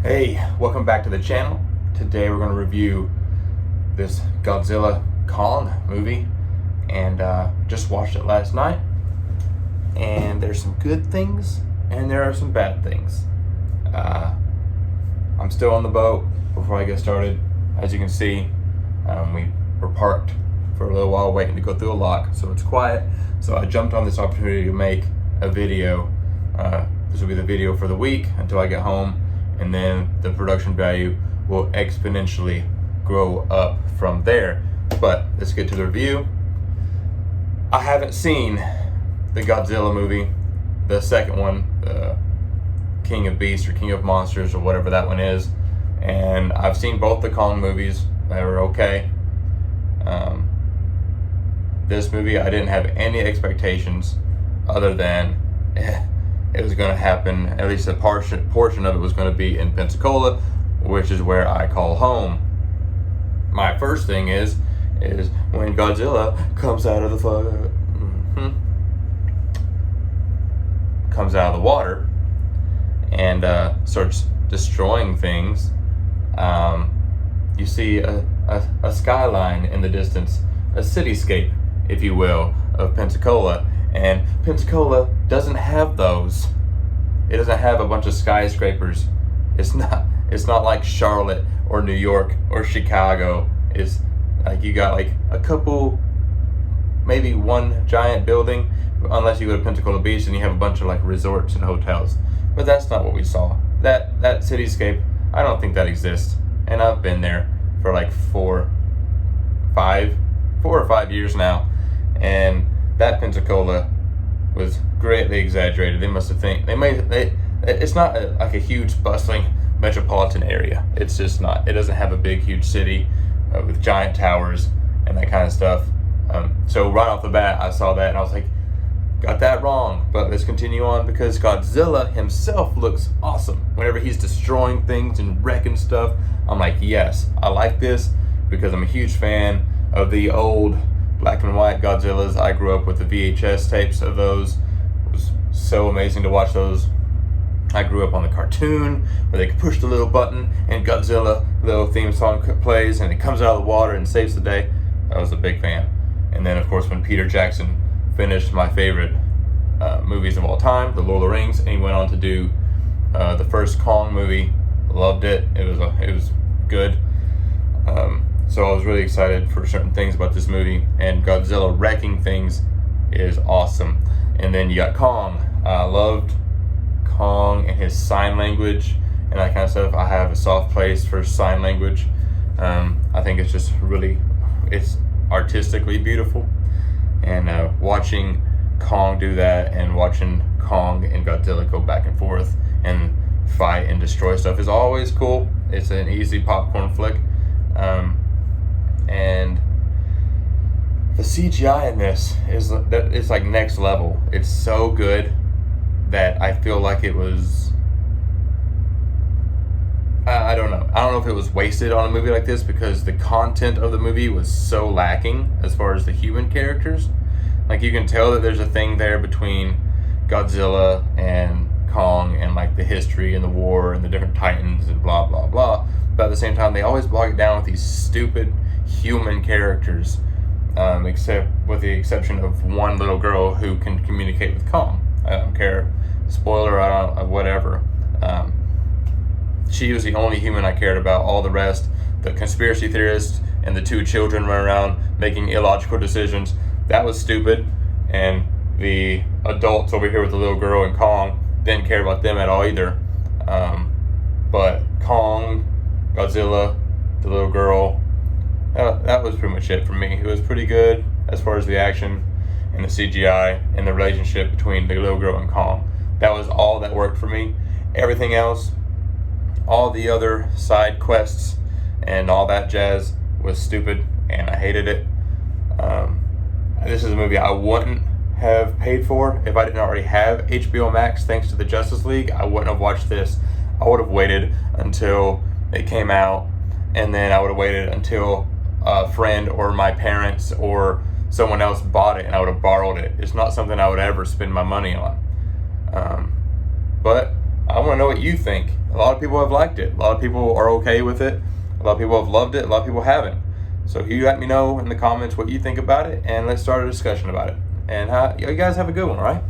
Hey, welcome back to the channel. Today we're going to review this Godzilla Kong movie, and just watched it last night, and there's some good things and there are some bad things. I'm still on the boat before I get started. As you can see, we were parked for a little while waiting to go through a lock, so it's quiet. So I jumped on this opportunity to make a video. This will be the video for the week until I get home, and then the production value will exponentially grow up from there. But let's get to the review. I haven't seen the Godzilla movie, the second one, King of Beasts or King of Monsters or whatever that one is, and I've seen both the Kong movies. They were okay. This movie, I didn't have any expectations other than it was going to happen, at least a portion of it was going to be in Pensacola, which is where I call home. My first thing is when Godzilla comes out of the comes out of the water and starts destroying things. You see a skyline in the distance, a cityscape, if you will, of Pensacola. And Pensacola doesn't have those. It doesn't have a bunch of skyscrapers. It's not like Charlotte or New York or Chicago. It's like you got like a couple, maybe one giant building, unless you go to Pensacola Beach and you have a bunch of like resorts and hotels. But that's not what we saw. That cityscape, I don't think that exists. And I've been there for like 4 or 5 years now, and that Pensacola was greatly exaggerated. They must have it's not like a huge bustling metropolitan area. It's just not. It doesn't have a big huge city with giant towers and that kind of stuff. So right off the bat I saw that and I was like, got that wrong. But let's continue on, because Godzilla himself looks awesome. Whenever he's destroying things and wrecking stuff, I'm like, yes, I like this, because I'm a huge fan of the old black and white Godzillas. I grew up with the VHS tapes of those. It was so amazing to watch those. I grew up on the cartoon where they could push the little button and Godzilla little theme song plays and it comes out of the water and saves the day. I was a big fan. And then of course when Peter Jackson finished my favorite movies of all time, The Lord of the Rings, and he went on to do the first Kong movie. Loved it. It was good. So I was really excited for certain things about this movie, and Godzilla wrecking things is awesome. And then you got Kong. I loved Kong and his sign language and that kind of stuff. I have a soft place for sign language. I think it's just it's artistically beautiful. And watching Kong do that and watching Kong and Godzilla go back and forth and fight and destroy stuff is always cool. It's an easy popcorn flick. And the CGI in this it's like next level. It's so good that I feel like it was, I don't know if it was wasted on a movie like this, because the content of the movie was so lacking as far as the human characters. Like you can tell that there's a thing there between Godzilla and Kong and like the history and the war and the different titans and blah blah blah, but at the same time they always bog it down with these stupid human characters, except with the exception of one little girl who can communicate with Kong. I don't care, spoiler, whatever. She was the only human I cared about. All the rest, the conspiracy theorists and the 2 children run around making illogical decisions, that was stupid. And the adults over here with the little girl and Kong didn't care about them at all either. But Kong, Godzilla, the little girl, that was pretty much it for me. It was pretty good as far as the action and the CGI and the relationship between the little girl and Kong. That was all that worked for me. Everything else, all the other side quests and all that jazz was stupid, and I hated it. This is a movie I wouldn't have paid for if I didn't already have HBO Max thanks to the Justice League. I wouldn't have watched this. I would have waited until it came out, and then I would have waited until a friend or my parents or someone else bought it and I would have borrowed it. It's not something I would ever spend my money on. But I want to know what you think. A lot of people have liked it. A lot of people are okay with it. A lot of people have loved it. A lot of people haven't. So you let me know in the comments what you think about it, and let's start a discussion about it. And you guys have a good one, all right?